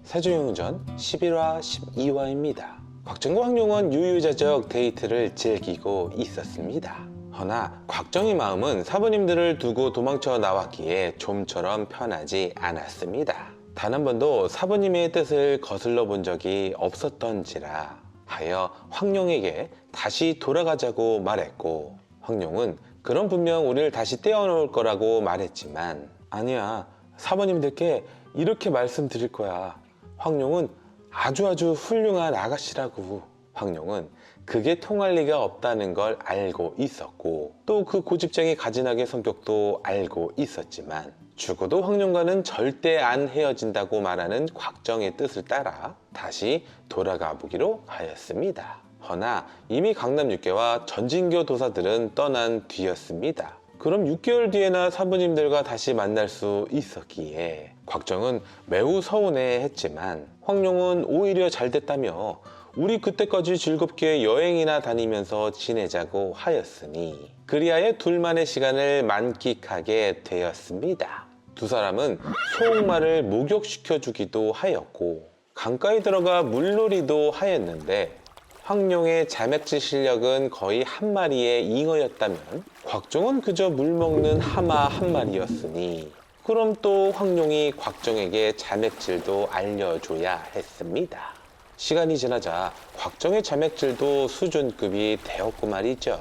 세종영전 11화 12화입니다. 곽정과 황룡은 유유자적 데이트를 즐기고 있었습니다. 허나 곽정의 마음은 사부님들을 두고 도망쳐 나왔기에 좀처럼 편하지 않았습니다. 단 한 번도 사부님의 뜻을 거슬러 본 적이 없었던지라 하여 황룡에게 다시 돌아가자고 말했고, 황룡은 그럼 분명 우리를 다시 떼어놓을 거라고 말했지만, 아니야, 사부님들께 이렇게 말씀드릴 거야. 황룡은 아주 훌륭한 아가씨라고. 황룡은 그게 통할 리가 없다는 걸 알고 있었고, 또 그 고집쟁이 가진하게 성격도 알고 있었지만, 죽어도 황룡과는 절대 안 헤어진다고 말하는 곽정의 뜻을 따라 다시 돌아가 보기로 하였습니다. 허나 이미 강남 육계와 전진교 도사들은 떠난 뒤였습니다. 그럼 6개월 뒤에나 사부님들과 다시 만날 수 있었기에 곽정은 매우 서운해했지만, 황룡은 오히려 잘 됐다며 우리 그때까지 즐겁게 여행이나 다니면서 지내자고 하였으니 그리하여 둘만의 시간을 만끽하게 되었습니다. 두 사람은 소옥마를 목욕시켜주기도 하였고 강가에 들어가 물놀이도 하였는데, 황룡의 자맥질 실력은 거의 한 마리의 잉어였다면 곽정은 그저 물 먹는 하마 한 마리였으니, 그럼 또 황룡이 곽정에게 자맥질도 알려줘야 했습니다. 시간이 지나자 곽정의 자맥질도 수준급이 되었고 말이죠.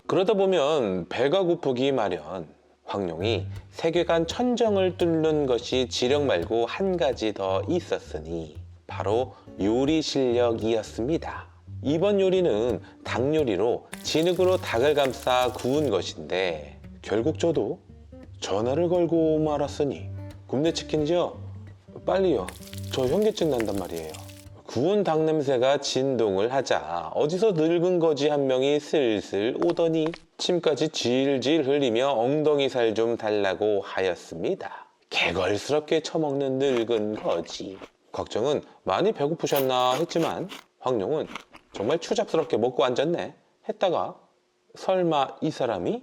그러다 보면 배가 고프기 마련. 황룡이 세계관 천정을 뚫는 것이 지력 말고 한 가지 더 있었으니 바로 요리 실력이었습니다. 이번 요리는 닭 요리로 진흙으로 닭을 감싸 구운 것인데, 결국 저도 전화를 걸고 말았으니 굽네 치킨이죠? 빨리요. 저 현기증 난단 말이에요. 구운 닭 냄새가 진동을 하자 어디서 늙은 거지 한 명이 슬슬 오더니 침까지 질질 흘리며 엉덩이 살 좀 달라고 하였습니다. 개걸스럽게 처먹는 늙은 거지. 곽정은 많이 배고프셨나 했지만 황룡은 정말 추잡스럽게 먹고 앉았네 했다가, 설마 이 사람이?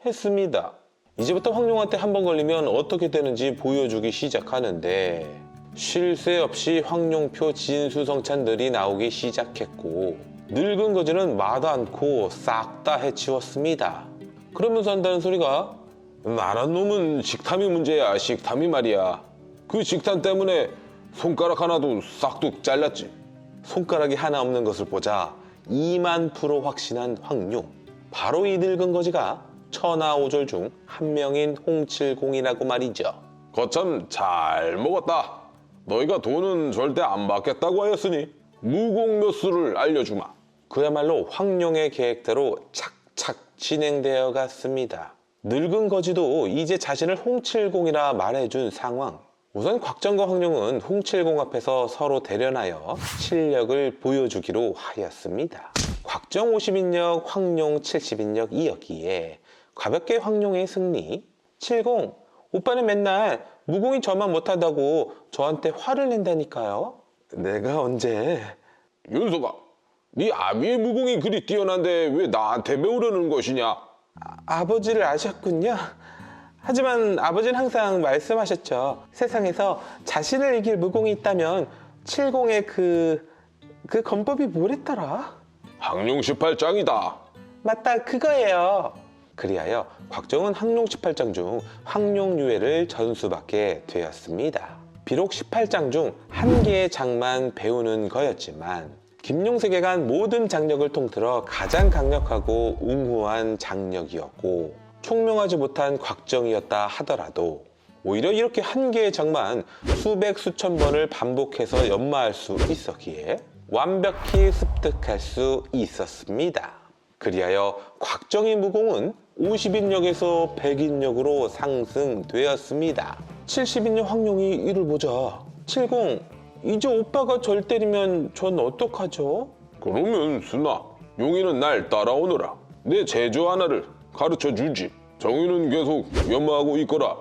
했습니다. 이제부터 황룡한테 한 번 걸리면 어떻게 되는지 보여주기 시작하는데, 쉴 새 없이 황룡표 진수성찬들이 나오기 시작했고, 늙은 거지는 마도 않고 싹 다 해치웠습니다. 그러면서 한다는 소리가, 나란 놈은 식탐이 문제야. 식탐이 말이야. 그 식탐 때문에 손가락 하나도 싹둑 잘랐지. 손가락이 하나 없는 것을 보자 2만% 확신한 황룡. 바로 이 늙은 거지가 천하오졸 중 한 명인 홍칠공이라고 말이죠. 거참 잘 먹었다. 너희가 돈은 절대 안 받겠다고 하였으니 무공묘수를 알려주마. 그야말로 황룡의 계획대로 착착 진행되어 갔습니다. 늙은 거지도 이제 자신을 홍칠공이라 말해준 상황. 우선 곽정과 황룡은 홍칠공 앞에서 서로 대련하여 실력을 보여주기로 하였습니다. 곽정 50인력, 황룡 70인력이었기에 가볍게 황룡의 승리. 칠공, 오빠는 맨날 무공이 저만 못하다고 저한테 화를 낸다니까요. 내가 언제? 윤석아, 네 아비의 무공이 그리 뛰어난데 왜 나한테 배우려는 것이냐? 아버지를 아셨군요. 하지만 아버지는 항상 말씀하셨죠. 세상에서 자신을 이길 무공이 있다면 칠공의 그 건법이 뭐랬더라? 황룡 18장이다. 맞다, 그거예요. 그리하여 곽정은 황룡 18장 중 황룡유해를 전수받게 되었습니다. 비록 18장 중 한 개의 장만 배우는 거였지만 김룡세계관 모든 장력을 통틀어 가장 강력하고 웅후한 장력이었고, 총명하지 못한 곽정이었다 하더라도 오히려 이렇게 한 개의 장만 수백 수천 번을 반복해서 연마할 수 있었기에 완벽히 습득할 수 있었습니다. 그리하여 곽정의 무공은 50인력에서 100인력으로 상승되었습니다. 70인력 황룡이 이를 보자, 칠공, 이제 오빠가 절 때리면 전 어떡하죠? 그러면 순아, 용이는 날 따라오너라. 내 제조 하나를 가르쳐 주지. 정의는 계속 연마하고 있거라.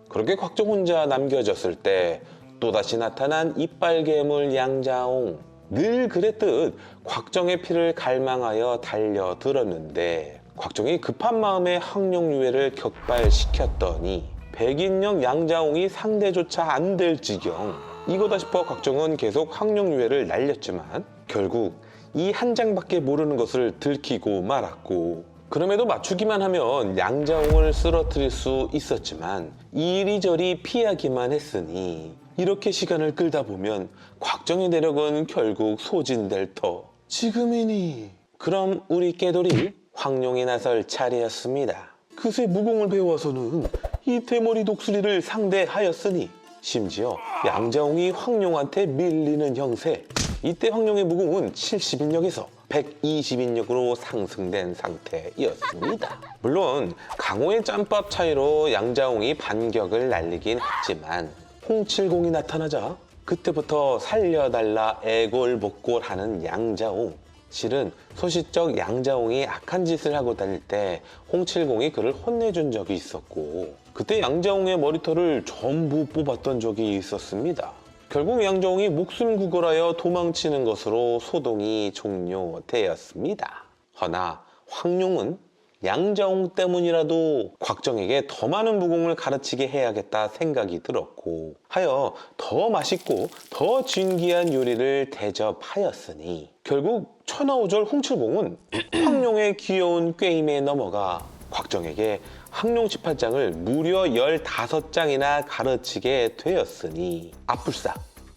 그렇게 곽정 혼자 남겨졌을 때 또다시 나타난 이빨괴물 양자옹. 늘 그랬듯 곽정의 피를 갈망하여 달려들었는데, 곽정이 급한 마음에 황룡유해를 격발시켰더니 백인령 양자옹이 상대조차 안 될 지경. 이거다 싶어 곽정은 계속 황룡 유해를 날렸지만 결국 이 한 장밖에 모르는 것을 들키고 말았고, 그럼에도 맞추기만 하면 양자홍을 쓰러뜨릴 수 있었지만 이리저리 피하기만 했으니 이렇게 시간을 끌다 보면 곽정의 내력은 결국 소진될 터 지금이니. 그럼 우리 깨돌이 황룡이 나설 차례였습니다. 그새 무공을 배워서는 이 대머리 독수리를 상대하였으니 심지어 양자홍이 황룡한테 밀리는 형세. 이때 황룡의 무공은 70인력에서 120인력으로 상승된 상태였습니다. 물론 강호의 짬밥 차이로 양자홍이 반격을 날리긴 했지만 홍칠공이 나타나자 그때부터 살려달라 애골복골하는 양자홍. 실은 소시적 양자홍이 악한 짓을 하고 다닐 때 홍칠공이 그를 혼내준 적이 있었고, 그때 양자홍의 머리털을 전부 뽑았던 적이 있었습니다. 결국 양자홍이 목숨 구걸하여 도망치는 것으로 소동이 종료되었습니다. 허나 황룡은 양자홍 때문이라도 곽정에게 더 많은 무공을 가르치게 해야겠다 생각이 들었고 하여 더 맛있고 더 진귀한 요리를 대접하였으니 결국 천하오절 홍칠공은 황룡의 귀여운 꾀임에 넘어가 곽정에게 황룡 18장을 무려 15장이나 가르치게 되었으니 앞불싸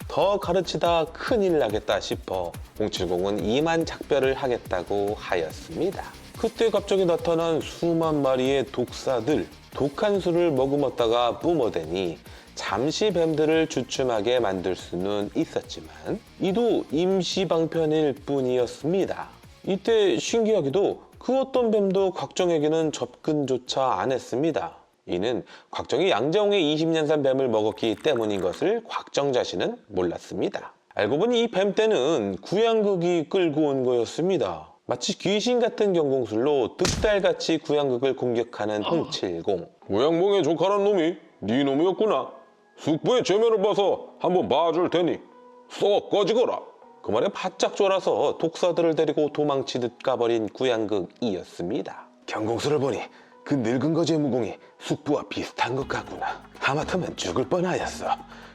더 가르치다 큰일 나겠다 싶어 홍칠공은 이만작별을 하겠다고 하였습니다. 그때 갑자기 나타난 수만 마리의 독사들, 독한 술을 머금었다가 뿜어대니 잠시 뱀들을 주춤하게 만들 수는 있었지만 이도 임시방편일 뿐이었습니다. 이때 신기하게도 그 어떤 뱀도 곽정에게는 접근조차 안 했습니다. 이는 곽정이 양자홍의 20년산 뱀을 먹었기 때문인 것을 곽정 자신은 몰랐습니다. 알고 보니 이 뱀떼는 구양극이 끌고 온 거였습니다. 마치 귀신 같은 경공술로 득달같이 구양극을 공격하는 홍칠공. 고양봉의 조카란 놈이 네 놈이었구나. 숙부의 죄면을 봐서 한번 봐줄 테니 쏙 꺼지거라. 그 말에 바짝 졸아서 독사들을 데리고 도망치듯 가버린 구양극이었습니다. 경공술을 보니 그 늙은 거지의 무공이 숙부와 비슷한 것 같구나. 하마터면 죽을 뻔하였어.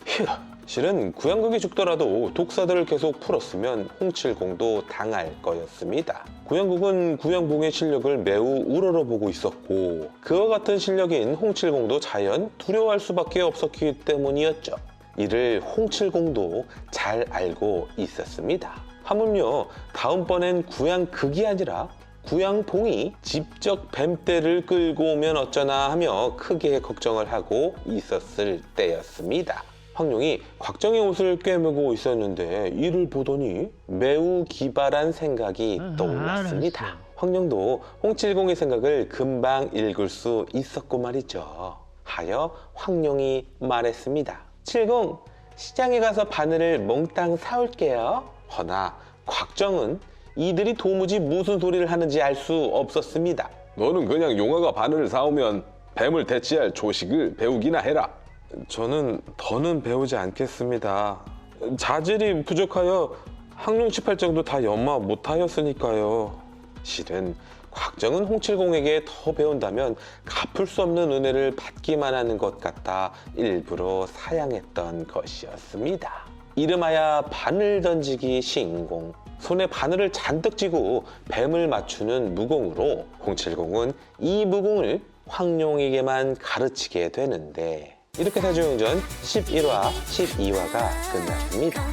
휴. 실은 구양극이 죽더라도 독사들을 계속 풀었으면 홍칠공도 당할 거였습니다. 구양극은 구양봉의 실력을 매우 우러러보고 있었고 그와 같은 실력인 홍칠공도 자연 두려워할 수밖에 없었기 때문이었죠. 이를 홍칠공도 잘 알고 있었습니다. 하물며 다음번엔 구양극이 아니라 구양봉이 직접 뱀떼를 끌고 오면 어쩌나 하며 크게 걱정을 하고 있었을 때였습니다. 황룡이 곽정의 옷을 꿰매고 있었는데 이를 보더니 매우 기발한 생각이 떠올랐습니다. 황룡도 홍칠공의 생각을 금방 읽을 수 있었고 말이죠. 하여 황룡이 말했습니다. 칠공, 시장에 가서 바늘을 몽땅 사올게요. 허나 곽정은 이들이 도무지 무슨 소리를 하는지 알 수 없었습니다. 너는 그냥 용화가 바늘을 사오면 뱀을 대치할 조식을 배우기나 해라. 저는 더는 배우지 않겠습니다. 자질이 부족하여 황룡 18장도 다 연마 못하였으니까요. 실은 곽정은 홍칠공에게 더 배운다면 갚을 수 없는 은혜를 받기만 하는 것 같아 일부러 사양했던 것이었습니다. 이름하여 바늘 던지기 신공. 손에 바늘을 잔뜩 쥐고 뱀을 맞추는 무공으로 홍칠공은 이 무공을 황룡에게만 가르치게 되는데 이렇게 사주용전 11화, 12화가 끝났습니다.